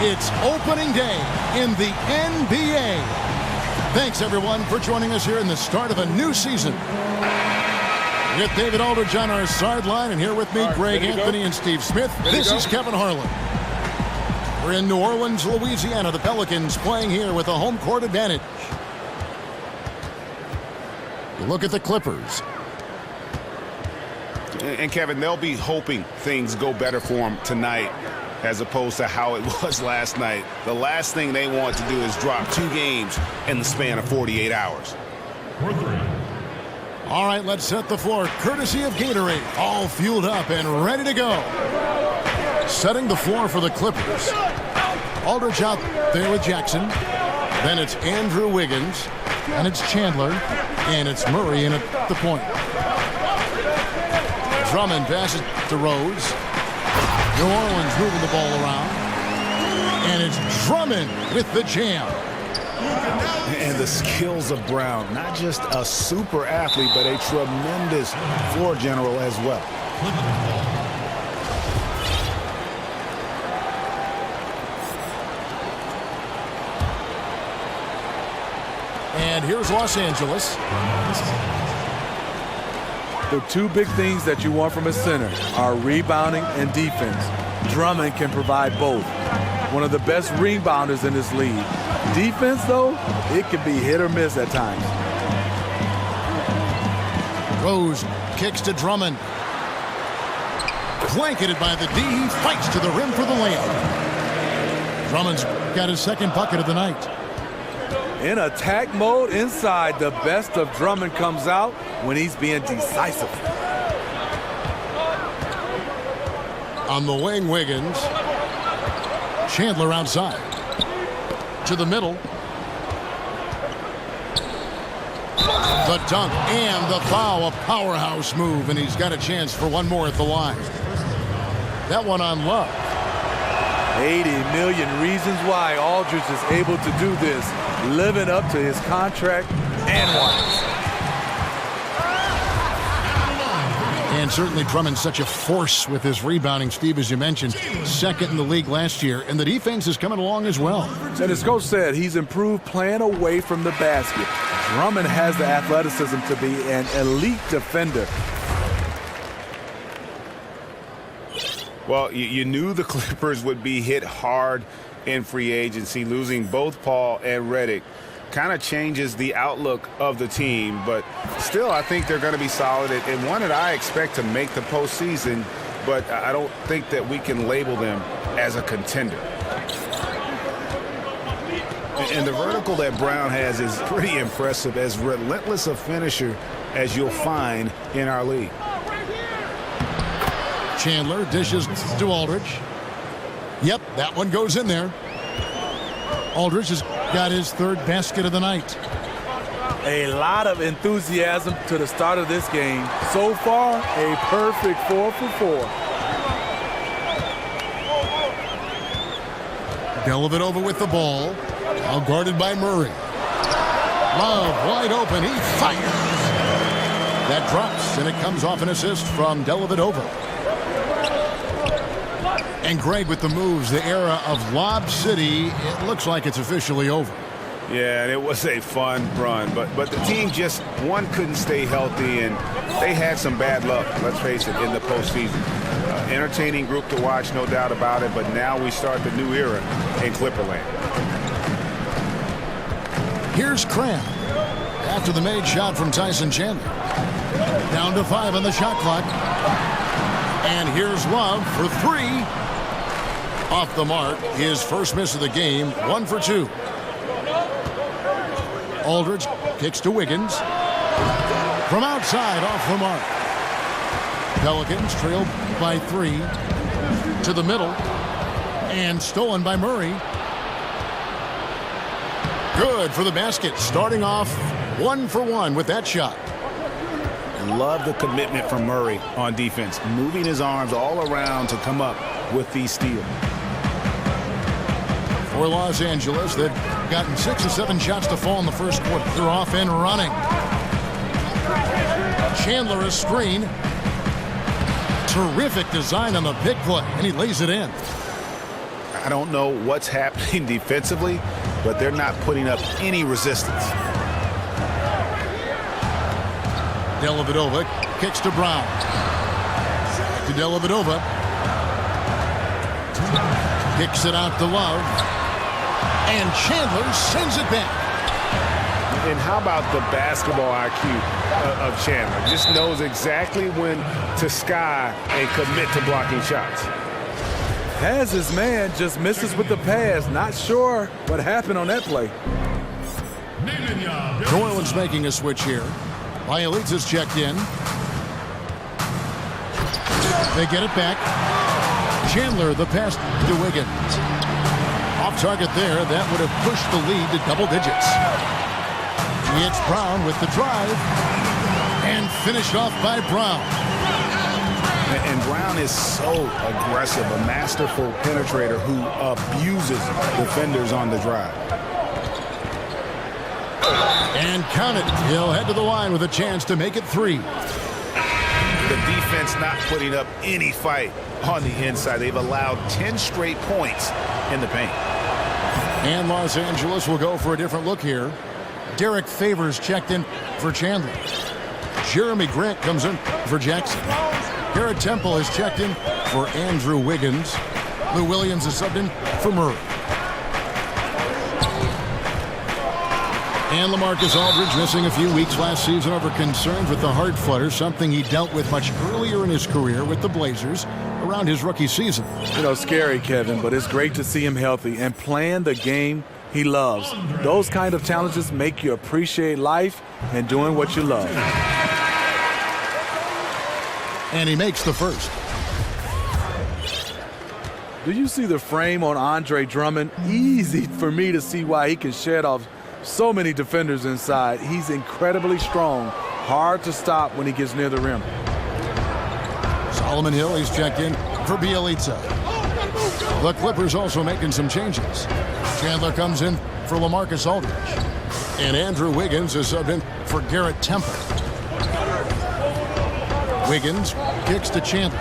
It's opening day in the NBA. Thanks, everyone, for joining us here in the start of a new season. With David Aldridge on our sideline, and here with me, Greg Anthony and Steve Smith. This is Kevin Harlan. We're in New Orleans, Louisiana. The Pelicans playing here with a home court advantage. You look at the Clippers. And Kevin, they'll be hoping things go better for them tonight as opposed to how it was last night. The last thing they want to do is drop 2 games in the span of 48 hours. All right, let's set the floor. Courtesy of Gatorade. All fueled up and ready to go. Setting the floor for the Clippers. Aldridge out there with Jackson. Then it's Andrew Wiggins. And it's Chandler. And it's Murray in at the point. Drummond passes to Rose. New Orleans moving the ball around. And it's Drummond with the jam. And the skills of Brown. Not just a super athlete, but a tremendous floor general as well. And here's Los Angeles. The 2 big things that you want from a center are rebounding and defense. Drummond can provide both. One of the best rebounders in this league. Defense, though, it can be hit or miss at times. Rose kicks to Drummond. Blanketed by the D. He fights to the rim for the layup. Drummond's got his 2nd bucket of the night. In attack mode inside, the best of Drummond comes out when he's being decisive. On the wing, Wiggins. Chandler outside. To the middle. The dunk and the foul. A powerhouse move, and he's got a chance for one more at the line. That one on Love. 80 million reasons why Aldridge is able to do this, living up to his contract and wants. And certainly Drummond's such a force with his rebounding, Steve, as you mentioned. 2nd in the league last year, and the defense is coming along as well. And as Coach said, he's improved playing away from the basket. Drummond has the athleticism to be an elite defender. Well, you knew the Clippers would be hit hard in free agency. Losing both Paul and Redick kind of changes the outlook of the team. But still, I think they're going to be solid. And one that I expect to make the postseason, but I don't think that we can label them as a contender. And the vertical that Brown has is pretty impressive, as relentless a finisher as you'll find in our league. Chandler dishes to Aldridge. Yep, that one goes in there. Aldridge has got his 3rd basket of the night. A lot of enthusiasm to the start of this game. So far, a perfect 4 for 4. Dellavedova with the ball. Now guarded by Murray. Love wide open. He fires. That drops, and it comes off an assist from Dellavedova. And Greg with the moves, the era of Lob City, it looks like it's officially over. Yeah, and it was a fun run, but the team just, one, couldn't stay healthy, and they had some bad luck, let's face it, in the postseason. Entertaining group to watch, no doubt about it, but now we start the new era in Clipperland. Here's Cram after the made shot from Tyson Chandler. Down to 5 on the shot clock. And here's Love for 3. Off the mark, his first miss of the game, 1 for 2. Aldridge kicks to Wiggins. From outside, off the mark. Pelicans trail by 3. To the middle. And stolen by Murray. Good for the basket, starting off 1 for 1 with that shot. Love the commitment from Murray on defense, moving his arms all around to come up with these steals. For Los Angeles, they've gotten 6 or 7 shots to fall in the first quarter. They're off and running. Chandler a screen. Terrific design on the big play, and he lays it in. I don't know what's happening defensively, but they're not putting up any resistance. Dellavedova kicks to Brown. To Dellavedova. Kicks it out to Love. And Chandler sends it back. And how about the basketball IQ of Chandler? Just knows exactly when to sky and commit to blocking shots. Has his man, just misses with the pass. Not sure what happened on that play. New Orleans making a switch here. Bielitsa's checked in. They get it back. Chandler, the pass to Wiggins. Off target there. That would have pushed the lead to double digits. It's Brown with the drive. And finished off by Brown. And Brown is so aggressive, a masterful penetrator who abuses defenders on the drive. And count it. He'll head to the line with a chance to make it 3. The defense not putting up any fight on the inside. They've allowed 10 straight points in the paint. And Los Angeles will go for a different look here. Derek Favors checked in for Chandler. Jeremy Grant comes in for Jackson. Garrett Temple is checked in for Andrew Wiggins. Lou Williams is subbed in for Murray. And LaMarcus Aldridge missing a few weeks last season over concerns with the heart flutter, something he dealt with much earlier in his career with the Blazers around his rookie season. You know, scary, Kevin, but it's great to see him healthy and playing the game he loves. Those kind of challenges make you appreciate life and doing what you love. And he makes the first. Do you see the frame on Andre Drummond? Easy for me to see why he can shed off so many defenders inside. He's incredibly strong. Hard to stop when he gets near the rim. Solomon Hill, he's checked in for Bielitsa. The Clippers also making some changes. Chandler comes in for LaMarcus Aldridge. And Andrew Wiggins is subbed in for Garrett Temple. Wiggins kicks to Chandler.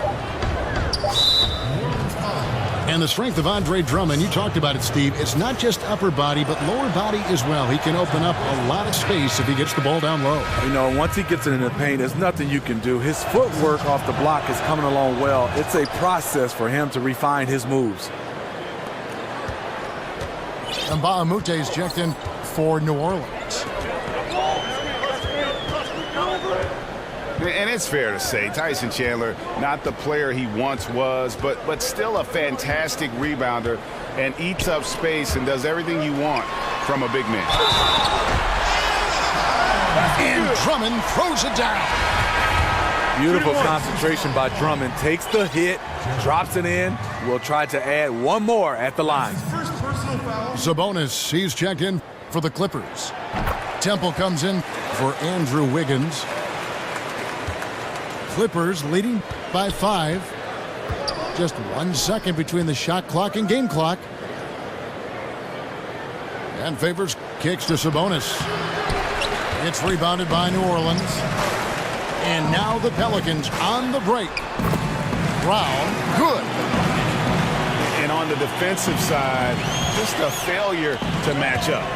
And the strength of Andre Drummond, you talked about it, Steve. It's not just upper body, but lower body as well. He can open up a lot of space if he gets the ball down low. You know, once he gets it in the paint, there's nothing you can do. His footwork off the block is coming along well. It's a process for him to refine his moves. And Bahamute is checked in for New Orleans. And it's fair to say, Tyson Chandler, not the player he once was, but still a fantastic rebounder and eats up space and does everything you want from a big man. And Drummond throws it down. Beautiful concentration by Drummond. Takes the hit, drops it in. We'll try to add one more at the line. Sabonis, he's checked in for the Clippers. Temple comes in for Andrew Wiggins. Clippers leading by 5. Just 1 second between the shot clock and game clock. And Favors kicks to Sabonis. It's rebounded by New Orleans. And now the Pelicans on the break. Brown, good. And on the defensive side, just a failure to match up.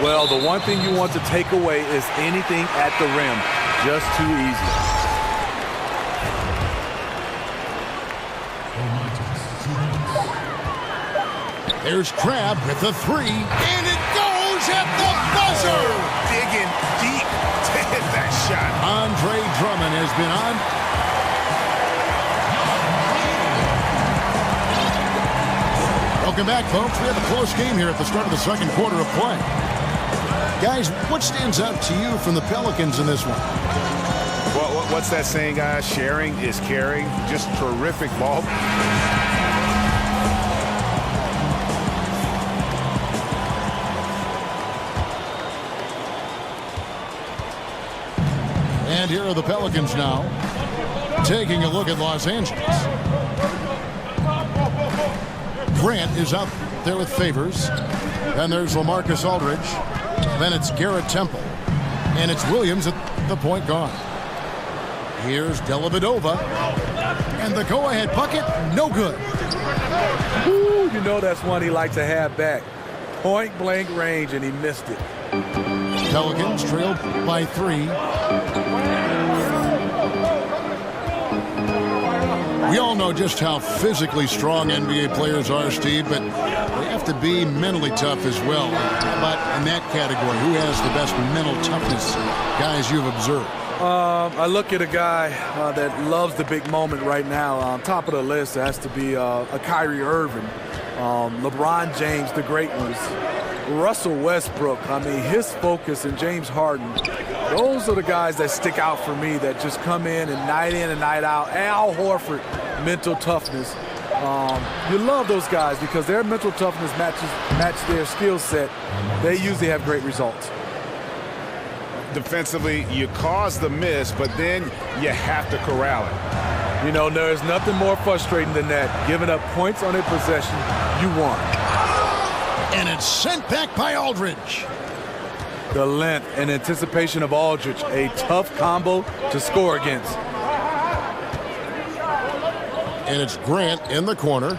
Well, the one thing you want to take away is anything at the rim. Just too easy. There's Crabbe with the 3, and it goes at the buzzer! Digging deep to hit that shot. Andre Drummond has been on. Welcome back, folks. We have a close game here at the start of the second quarter of play. Guys, what stands out to you from the Pelicans in this one? Well, what's that saying, guys? Sharing is caring. Just terrific ball. And here are the Pelicans now, taking a look at Los Angeles. Grant is out there with Favors. Then there's LaMarcus Aldridge. Then it's Garrett Temple. And it's Williams at the point guard. Here's Dellavedova. And the go-ahead bucket, no good. Ooh, you know that's one he likes to have back. Point-blank range, and he missed it. Pelicans trailed by 3. We all know just how physically strong NBA players are, Steve, but they have to be mentally tough as well. How about in that category? Who has the best mental toughness, guys you've observed? I look at a guy that loves the big moment right now. On top of the list has to be a Kyrie Irving, LeBron James, the great ones, Russell Westbrook. I mean, his focus, and James Harden. Those are the guys that stick out for me, that just come in and night out. Al Horford, mental toughness. You love those guys because their mental toughness match their skill set. They usually have great results. Defensively, you cause the miss, but then you have to corral it. You know, there's nothing more frustrating than that. Giving up points on a possession you won. And it's sent back by Aldridge. The length and anticipation of Aldridge, a tough combo to score against. And it's Grant in the corner.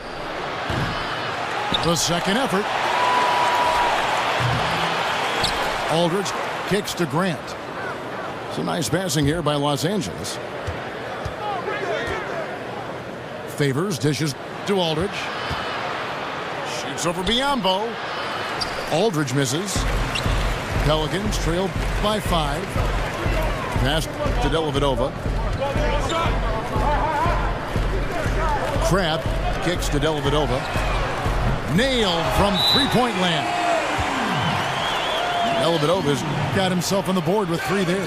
The second effort. Aldridge kicks to Grant. It's a nice passing here by Los Angeles. Favors dishes to Aldridge. Shoots over Biyombo. Aldridge misses. Pelicans trailed by 5. Pass to Dellavedova. Crab kicks to Dellavedova. Nailed from three-point land. Dellavedova's got himself on the board with 3 there.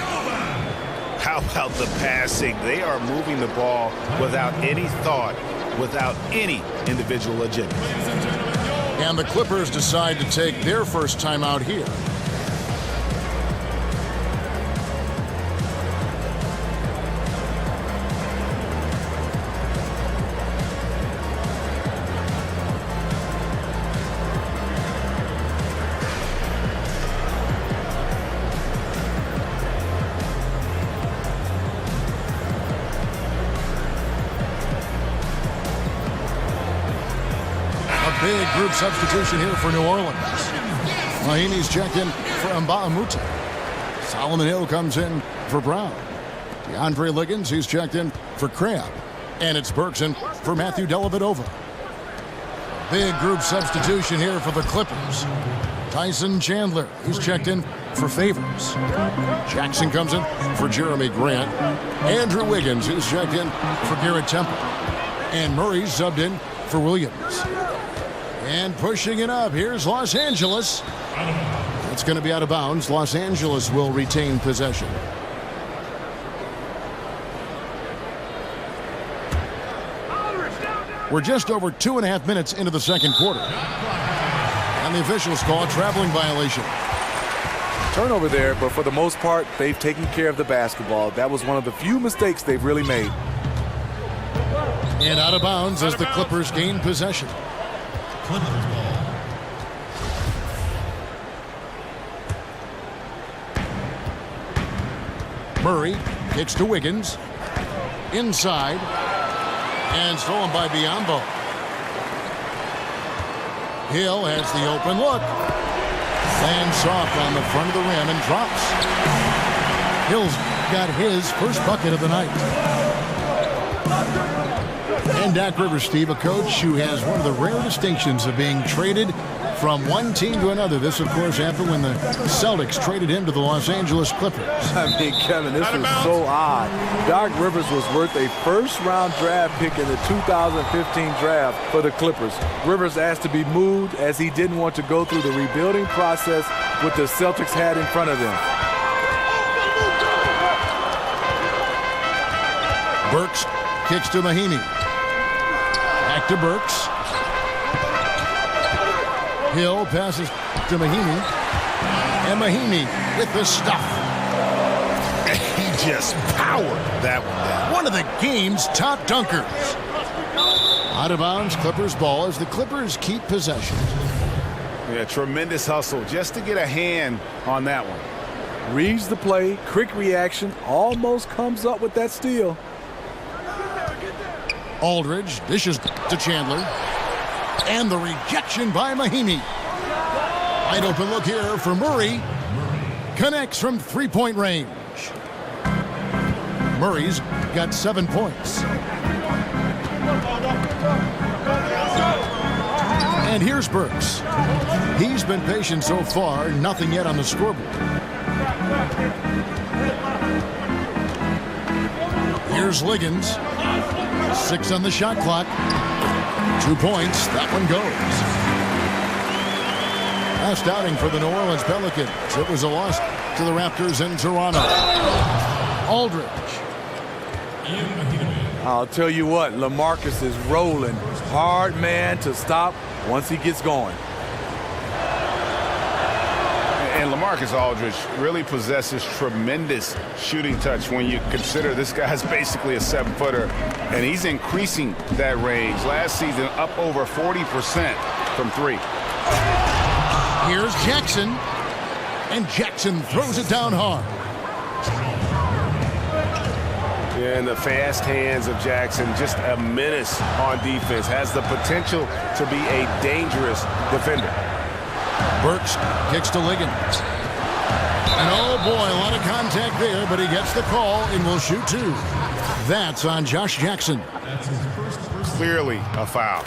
How about the passing? They are moving the ball without any thought, without any individual agenda. And the Clippers decide to take their first timeout here. Big group substitution here for New Orleans. Mahinmi's checked in for Mbah-a-Moute. Solomon Hill comes in for Brown. DeAndre Liggins, he's checked in for Crabbe. And it's Bergson for Matthew Dellavedova. Big group substitution here for the Clippers. Tyson Chandler, he's checked in for Favors. Jackson comes in for Jeremy Grant. Andrew Wiggins, he's checked in for Garrett Temple. And Murray's subbed in for Williams. And pushing it up, here's Los Angeles. It's going to be out of bounds. Los Angeles will retain possession. We're just over 2.5 minutes into the second quarter. And the officials call a traveling violation. Turnover there, but for the most part, they've taken care of the basketball. That was one of the few mistakes they've really made. And out of bounds as the Clippers gain possession. Clippers ball. Murray kicks to Wiggins. Inside. And stolen by Biyombo. Hill has the open look. Lands soft on the front of the rim and drops. Hill's got his first bucket of the night. And Doc Rivers, Steve, a coach who has one of the rare distinctions of being traded from one team to another. This, of course, happened when the Celtics traded him to the Los Angeles Clippers. I mean, Kevin, this was so odd. Doc Rivers was worth a first-round draft pick in the 2015 draft for the Clippers. Rivers asked to be moved as he didn't want to go through the rebuilding process what the Celtics had in front of them. Burks kicks to Mahinmi. Back to Burks. Hill passes to Mahinmi. And Mahinmi with the stuff. He just powered that one down. One of the game's top dunkers. Out of bounds, Clippers ball as the Clippers keep possession. Yeah, tremendous hustle just to get a hand on that one. Reads the play, quick reaction, almost comes up with that steal. Aldridge dishes to Chandler. And the rejection by Mahinmi. Wide open look here for Murray. Connects from three-point range. Murray's got 7 points. And here's Burks. He's been patient so far, nothing yet on the scoreboard. Here's Liggins. 6 on the shot clock. 2 points. That one goes. Last outing for the New Orleans Pelicans. It was a loss to the Raptors in Toronto. Aldridge. I'll tell you what, LaMarcus is rolling. Hard man to stop once he gets going. And LaMarcus Aldridge really possesses tremendous shooting touch when you consider this guy's basically a 7-footer, and he's increasing that range. Last season, up over 40% from 3. Here's Jackson, and Jackson throws it down hard. And the fast hands of Jackson, just a menace on defense, has the potential to be a dangerous defender. Burks kicks to Liggins. And oh boy, a lot of contact there, but he gets the call and will shoot 2. That's on Josh Jackson. Clearly a foul.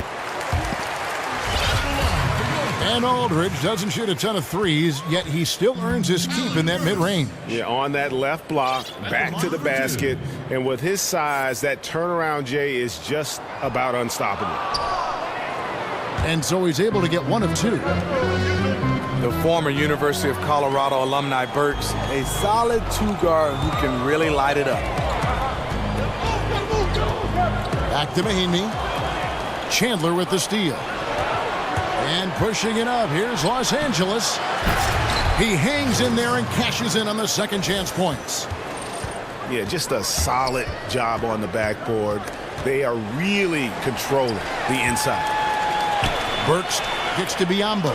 And Aldridge doesn't shoot a ton of threes, yet he still earns his keep in that mid-range. Yeah, on that left block, back to the basket, and with his size, that turnaround J is just about unstoppable. And so he's able to get 1 of 2. The former University of Colorado alumni Burks, a solid 2-guard who can really light it up. Back to Mahinmi. Chandler with the steal. And pushing it up, here's Los Angeles. He hangs in there and cashes in on the second chance points. Yeah, just a solid job on the backboard. They are really controlling the inside. Burks gets to Biyombo.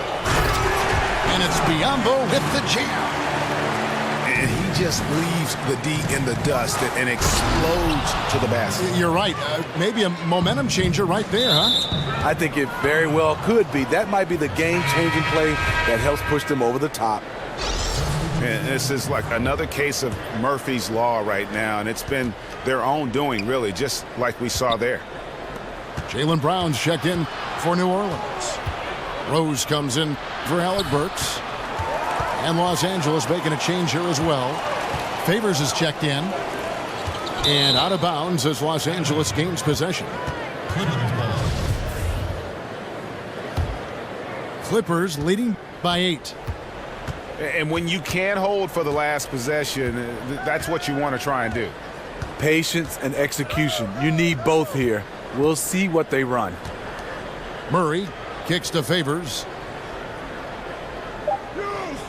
And it's Biyombo with the jam. And he just leaves the D in the dust and explodes to the basket. You're right. Maybe a momentum changer right there, huh? I think it very well could be. That might be the game-changing play that helps push them over the top. And this is like another case of Murphy's Law right now, and it's been their own doing, really, just like we saw there. Jaylen Brown's checked in for New Orleans. Rose comes in for Alec Burks. And Los Angeles making a change here as well. Favors is checked in. And out of bounds as Los Angeles gains possession. Clippers leading by 8. And when you can't hold for the last possession, that's what you want to try and do. Patience and execution. You need both here. We'll see what they run. Murray kicks to Favors.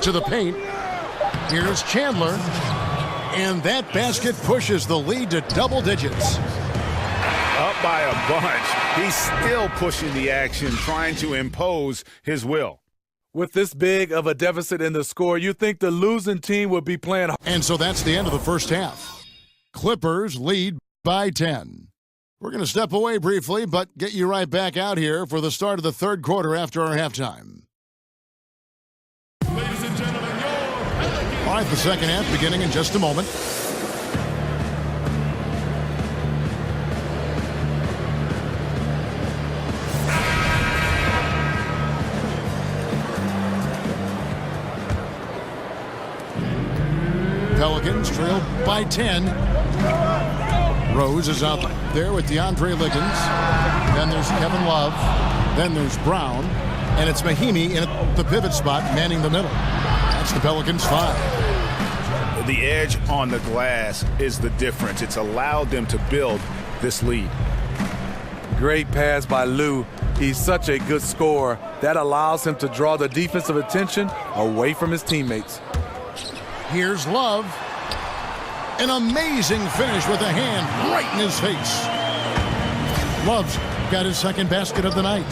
To the paint. Here's Chandler. And that basket pushes the lead to double digits. Up by a bunch. He's still pushing the action, trying to impose his will. With this big of a deficit in the score, you think the losing team would be playing. And so that's the end of the first half. Clippers lead by 10. We're going to step away briefly, but get you right back out here for the start of the third quarter after our halftime. Ladies and gentlemen, All right, the second half beginning in just a moment. Pelicans trail by 10. Rose is out there with DeAndre Liggins. Then there's Kevin Love. Then there's Brown. And it's Mahinmi in the pivot spot, manning the middle. That's the Pelicans 5. The edge on the glass is the difference. It's allowed them to build this lead. Great pass by Lou. He's such a good scorer. That allows him to draw the defensive attention away from his teammates. Here's Love. An amazing finish with a hand right in his face. Love's got his second basket of the night.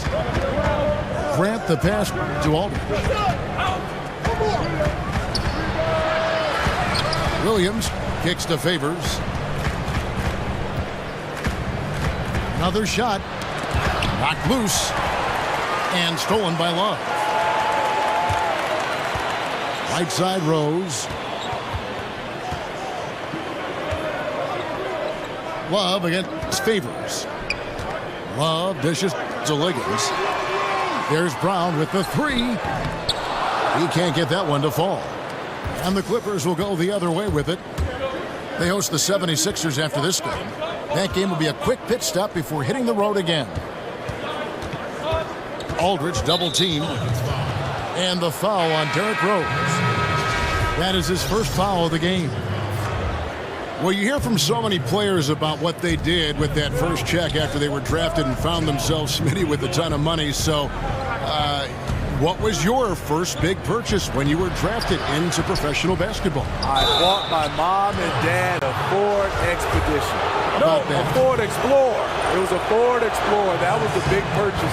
Grant the pass to Aldridge. Williams kicks to Favors. Another shot. Knocked loose. And stolen by Love. Right side Rose. Love against Favors. Love dishes to Liggins. There's Brown with the three. He can't get that one to fall. And the Clippers will go the other way with it. They host the 76ers after this game. That game will be a quick pit stop before hitting the road again. Aldridge double teamed. And the foul on Derrick Rose. That is his first foul of the game. Well, you hear from so many players about what they did with that first check after they were drafted and found themselves, Smitty, with a ton of money. So, what was your first big purchase when you were drafted into professional basketball? I bought my mom and dad a Ford Expedition. No, a Ford Explorer. It was a Ford Explorer. That was the big purchase.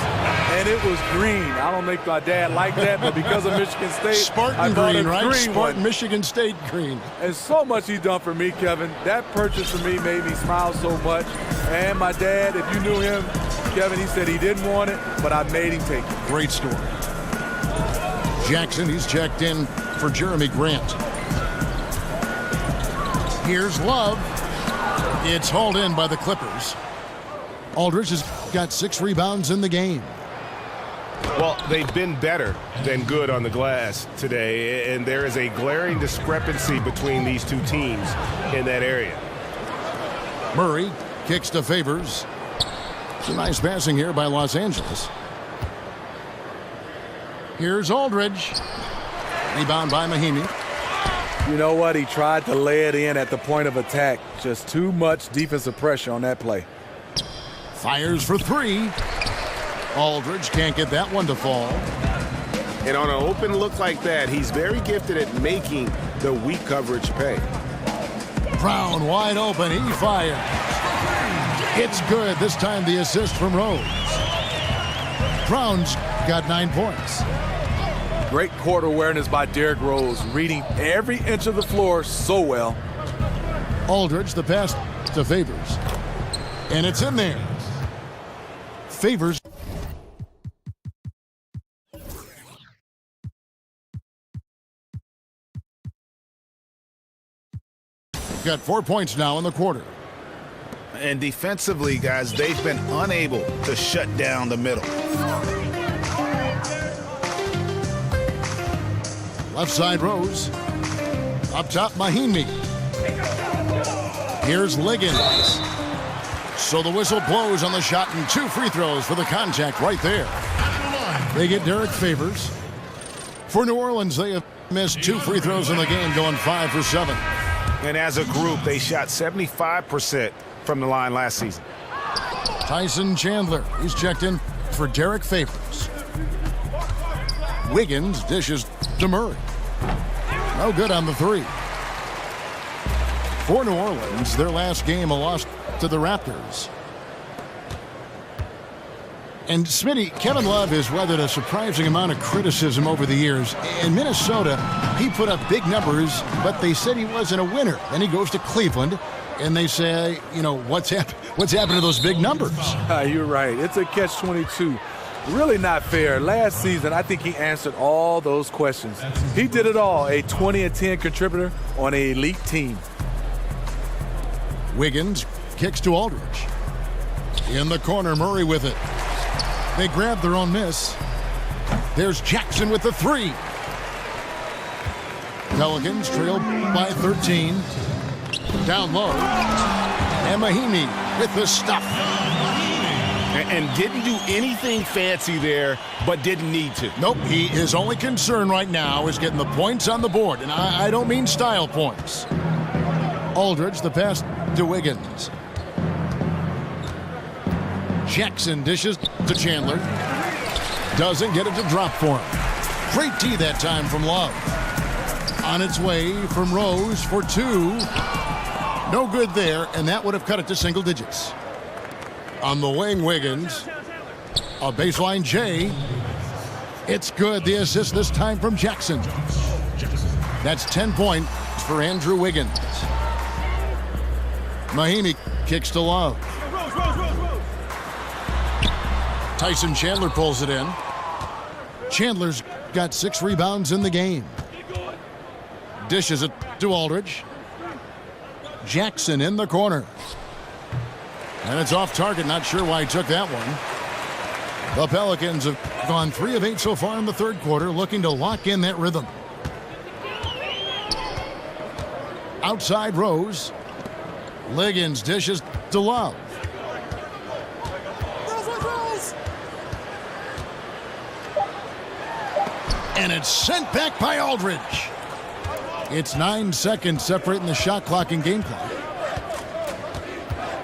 And it was green. I don't think my dad liked that, but because of Michigan State, Spartan green, right? Spartan Michigan State green. And so much he done for me, Kevin. That purchase for me made me smile so much. And my dad, if you knew him, Kevin, he said he didn't want it, but I made him take it. Great story. Jackson, he's checked in for Jeremy Grant. Here's Love. It's hauled in by the Clippers. Aldridge has got 6 rebounds in the game. Well, they've been better than good on the glass today, and there is a glaring discrepancy between these two teams in that area. Murray kicks to Favors. It's a nice passing here by Los Angeles. Here's Aldridge. Rebound by Mahinmi. You know what? He tried to lay it in at the point of attack. Just too much defensive pressure on that play. Fires for 3. Aldridge can't get that one to fall. And on an open look like that, he's very gifted at making the weak coverage pay. Brown wide open. He fires. It's good. This time the assist from Rose. Brown's got 9 points. Great court awareness by Derrick Rose, reading every inch of the floor so well. Aldridge, the pass to Favors. And it's in there. Favors. Got 4 points now in the quarter. And defensively, guys, they've been unable to shut down the middle. Left side Rose. Up top Mahinmi. Here's Liggins. So the whistle blows on the shot and 2 free throws for the contact right there. They get Derrick Favors. For New Orleans, they have missed 2 free throws in the game, going 5 for 7. And as a group, they shot 75% from the line last season. Tyson Chandler, he's checked in for Derrick Favors. Wiggins dishes to Murray. No good on the 3. For New Orleans, their last game a loss to the Raptors. And Smitty, Kevin Love has weathered a surprising amount of criticism over the years. In Minnesota, he put up big numbers, but they said he wasn't a winner. Then he goes to Cleveland, and they say, you know, what's happened to those big numbers? You're right. It's a catch-22. Really not fair. Last season, I think he answered all those questions. He did it all, a 20-10 contributor on an elite team. Wiggins kicks to Aldridge. In the corner, Murray with it. They grab their own miss. There's Jackson with the 3. Pelicans trail by 13. Down low. And Mahinmi with the stuff. And didn't do anything fancy there, but didn't need to. Nope, his only concern right now is getting the points on the board. And I don't mean style points. Aldridge, the pass to Wiggins. Jackson dishes to Chandler. Doesn't get it to drop for him. Great tee that time from Love. On its way from Rose for 2. No good there, and that would have cut it to single digits. On the wing, Wiggins. A baseline J. It's good. The assist this time from Jackson. That's 10 points for Andrew Wiggins. Mahinmi kicks to Love. Tyson Chandler pulls it in. Chandler's got 6 rebounds in the game. Dishes it to Aldridge. Jackson in the corner. And it's off target. Not sure why he took that one. The Pelicans have gone 3 of 8 so far in the third quarter, looking to lock in that rhythm. Outside Rose. Liggins dishes to Love. And it's sent back by Aldridge. It's 9 seconds separating the shot clock and game clock.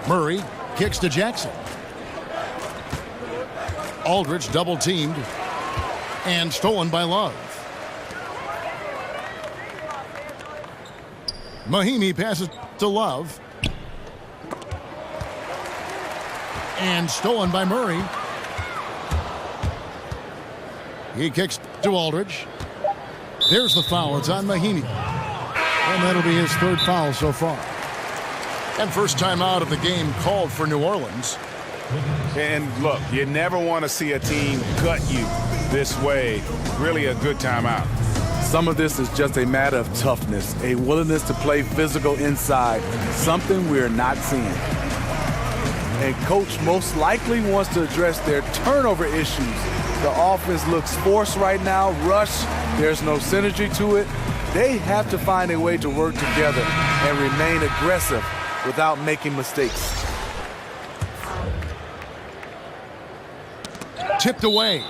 Murray kicks to Jackson. Aldridge double teamed and stolen by Love. Mahinmi passes to Love. And stolen by Murray. He kicks to Aldridge. There's the foul. It's on Mahinmi. And that'll be his 3rd foul so far. And first time out of the game called for New Orleans. And look, you never want to see a team gut you this way. Really a good timeout. Some of this is just a matter of toughness, a willingness to play physical inside, something we're not seeing. And coach most likely wants to address their turnover issues. The offense looks forced right now, rush, there's no synergy to it. They have to find a way to work together and remain aggressive without making mistakes. Tipped away.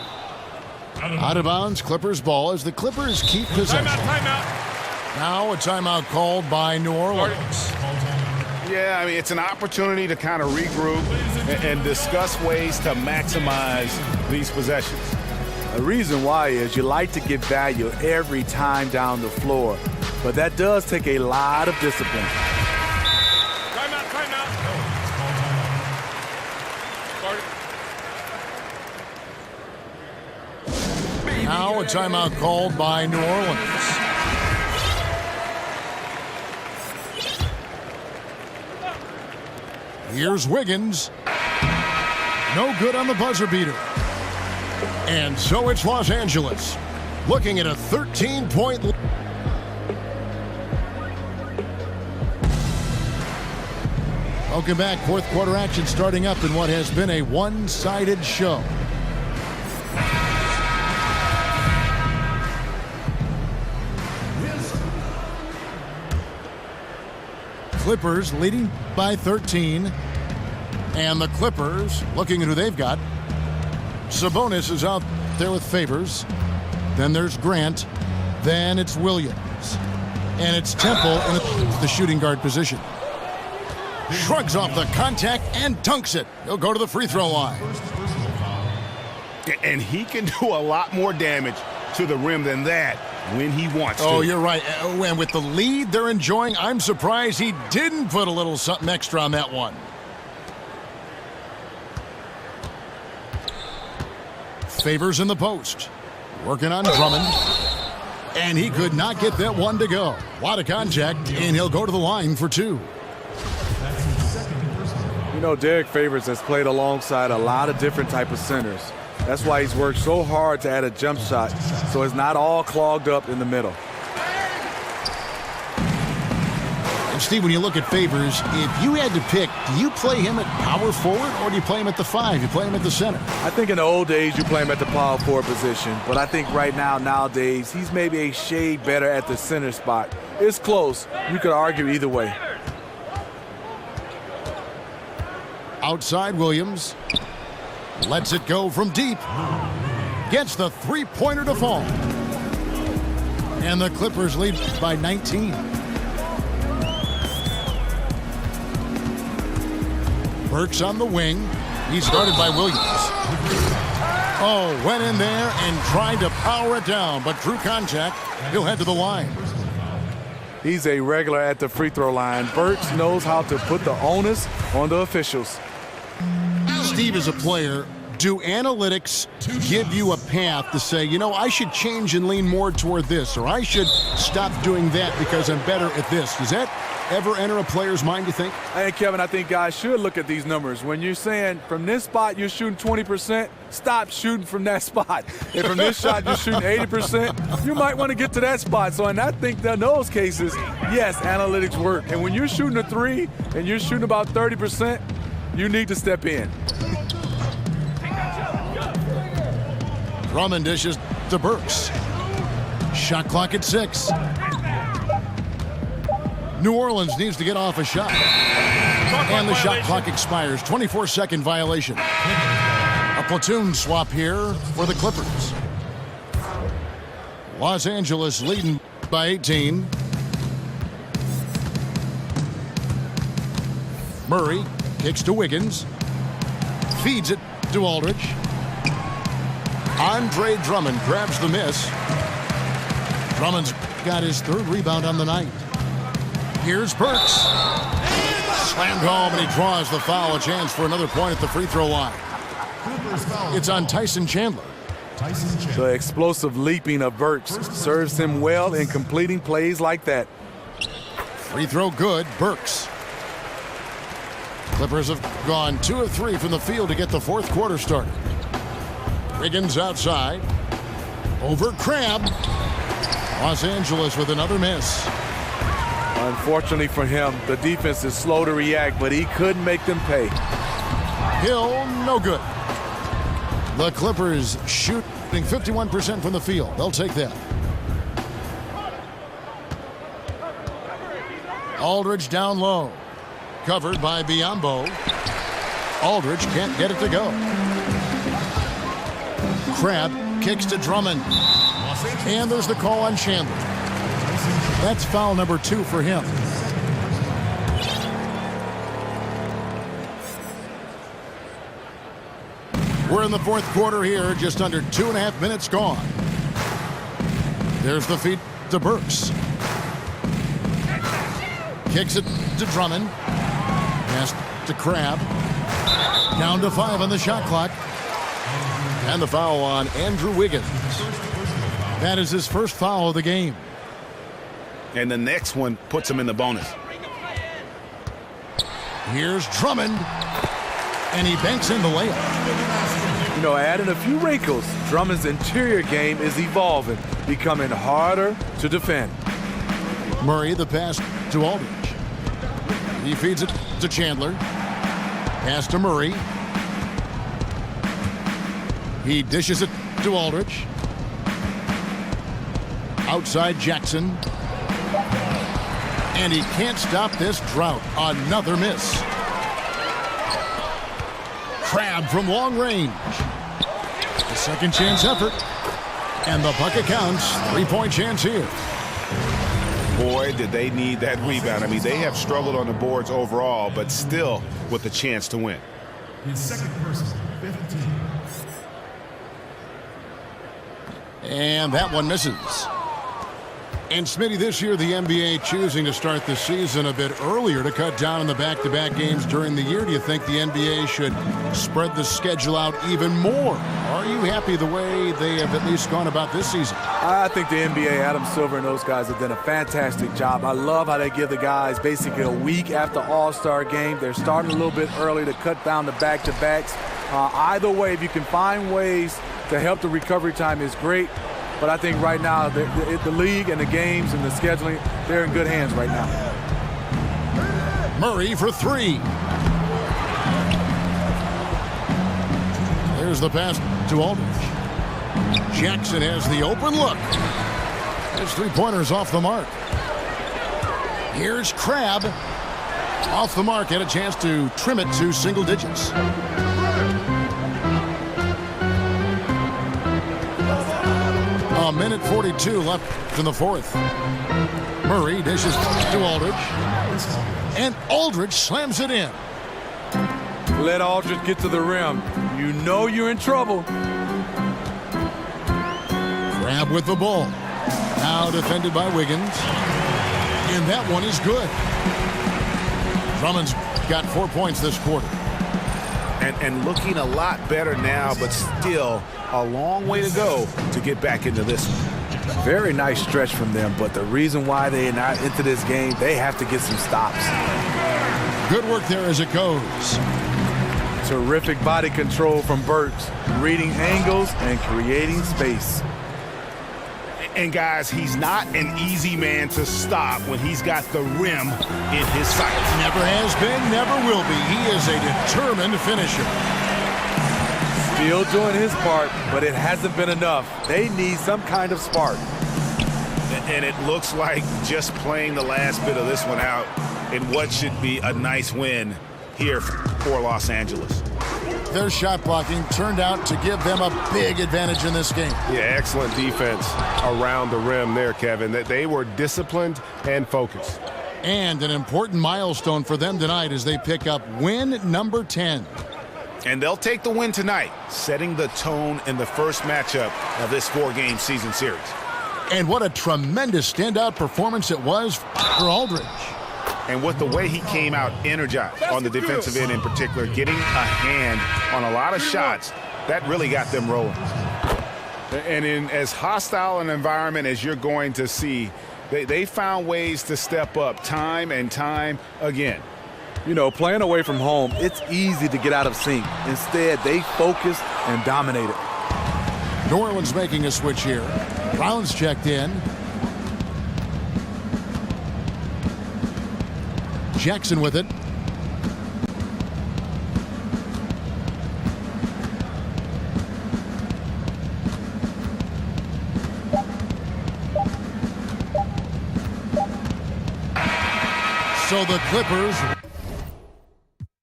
Out of bounds, Clippers ball as the Clippers keep possession. Now a timeout called by New Orleans. Yeah, I mean, it's an opportunity to kind of regroup and discuss ways to maximize these possessions. The reason why is you like to get value every time down the floor, but that does take a lot of discipline. Timeout. Now a timeout called by New Orleans. Here's Wiggins. No good on the buzzer beater. And so it's Los Angeles looking at a 13-point lead. Welcome back. 4th quarter action starting up in what has been a one-sided show. Clippers leading by 13. And the Clippers looking at who they've got. Sabonis is out there with Favors. Then there's Grant. Then it's Williams. And it's Temple in the shooting guard position. Shrugs off the contact and dunks it. He'll go to the free throw line. And he can do a lot more damage to the rim than that when he wants to. Oh, you're right. And with the lead they're enjoying, I'm surprised he didn't put a little something extra on that one. Favors in the post. Working on Drummond. And he could not get that one to go. A lot of contact, and he'll go to the line for 2. You know, Derek Favors has played alongside a lot of different type of centers. That's why he's worked so hard to add a jump shot, so it's not all clogged up in the middle. And Steve, when you look at Favors, if you had to pick, do you play him at power forward or do you play him at the 5? You play him at the center? I think in the old days you play him at the power forward position, but I think right now, nowadays, he's maybe a shade better at the center spot. It's close. You could argue either way. Outside Williams. Lets it go from deep. Gets the three-pointer to fall. And the Clippers lead by 19. Burks on the wing. He's guarded by Williams. Oh, went in there and tried to power it down, but drew contact. He'll head to the line. He's a regular at the free throw line. Burks knows how to put the onus on the officials. Steve is a player. Do analytics give you a path to say, you know, I should change and lean more toward this, or I should stop doing that because I'm better at this? Does that ever enter a player's mind, you think? Hey, Kevin, I think guys should look at these numbers. When you're saying from this spot you're shooting 20%, stop shooting from that spot. If from this shot you're shooting 80%, you might want to get to that spot. So, and I think that in those cases, yes, analytics work. And when you're shooting a 3 and you're shooting about 30%, you need to step in. Drummond dishes to Burks. Shot clock at 6. New Orleans needs to get off a shot. And the shot clock expires. 24-second violation. A platoon swap here for the Clippers. Los Angeles leading by 18. Murray kicks to Wiggins. Feeds it to Aldridge. Andre Drummond grabs the miss. Drummond's got his 3rd rebound on the night. Here's Burks. Slammed home, and he draws the foul. A chance for another point at the free throw line. It's on Tyson Chandler. The explosive leaping of Burks serves him well in completing plays like that. Free throw good, Burks. Clippers have gone 2 of 3 from the field to get the 4th quarter started. Wiggins outside. Over Crabbe. Los Angeles with another miss. Unfortunately for him, the defense is slow to react, but he couldn't make them pay. Hill, no good. The Clippers shooting 51% from the field. They'll take that. Aldridge down low. Covered by Biyombo. Aldridge can't get it to go. Crabbe kicks to Drummond. And there's the call on Chandler. That's foul number 2 for him. We're in the 4th quarter here, just under 2.5 minutes gone. There's the feed to Burks. Kicks it to Drummond. Pass to Crabbe. Down to 5 on the shot clock. And the foul on Andrew Wiggins. That is his first foul of the game. And the next one puts him in the bonus. Here's Drummond. And he banks in the layup. You know, adding a few wrinkles, Drummond's interior game is evolving, becoming harder to defend. Murray, the pass to Aldridge. He feeds it to Chandler. Pass to Murray. He dishes it to Aldridge. Outside Jackson. And he can't stop this drought. Another miss. Crabbe from long range. The second chance effort. And the bucket counts. 3-point chance here. Boy, did they need that rebound. I mean, they have struggled on the boards overall, but still with a chance to win. His second person, 15. And that one misses. And Smitty, this year the NBA choosing to start the season a bit earlier to cut down on the back-to-back games during the year. Do you think the NBA should spread the schedule out even more? Are you happy the way they have at least gone about this season? I think the NBA, Adam Silver and those guys have done a fantastic job. I love how they give the guys basically a week after All-Star game. They're starting a little bit early to cut down the back-to-backs. Either way, if you can find ways to help the recovery time is great. But I think right now, the league and the games and the scheduling, they're in good hands right now. Murray for 3. There's the pass to Aldridge. Jackson has the open look. His 3-pointer's off the mark. Here's Crabbe. Off the mark, had a chance to trim it to single digits. A minute 42 left in the 4th. Murray dishes to Aldridge. And Aldridge slams it in. Let Aldridge get to the rim. You know you're in trouble. Crabbe with the ball. Now defended by Wiggins. And that one is good. Drummond's got 4 points this quarter. And looking a lot better now, but still a long way to go to get back into this one. Very nice stretch from them, but the reason why they are not into this game, they have to get some stops. Good work there as it goes. Terrific body control from Burks, reading angles and creating space. And guys, he's not an easy man to stop when he's got the rim in his sights. Never has been, never will be. He is a determined finisher. Still doing his part, but it hasn't been enough. They need some kind of spark. And it looks like just playing the last bit of this one out in what should be a nice win here for Los Angeles. Their shot blocking turned out to give them a big advantage in this game. Yeah, excellent defense around the rim there, Kevin. That they were disciplined and focused. And an important milestone for them tonight as they pick up win number 10. And they'll take the win tonight, setting the tone in the first matchup of this 4-game season series. And what a tremendous standout performance it was for Aldridge. And with the way he came out energized on the defensive end in particular, getting a hand on a lot of shots, that really got them rolling. And in as hostile an environment as you're going to see, they found ways to step up time and time again. You know, playing away from home, it's easy to get out of sync. Instead, they focused and dominated. New Orleans making a switch here. Brown's checked in. Jackson with it. So the Clippers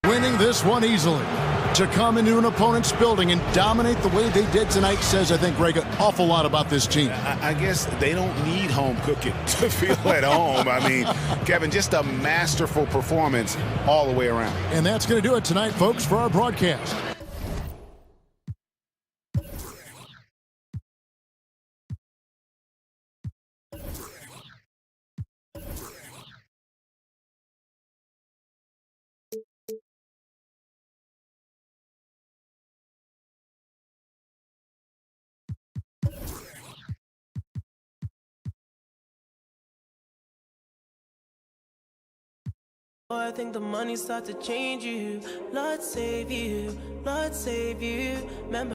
winning this one easily. To come into an opponent's building and dominate the way they did tonight says, I think, Greg, an awful lot about this team. I guess they don't need home cooking to feel at home. I mean, Kevin, just a masterful performance all the way around. And that's going to do it tonight, folks, for our broadcast. I think the money starts to change you. Lord save you, Lord save you. Remember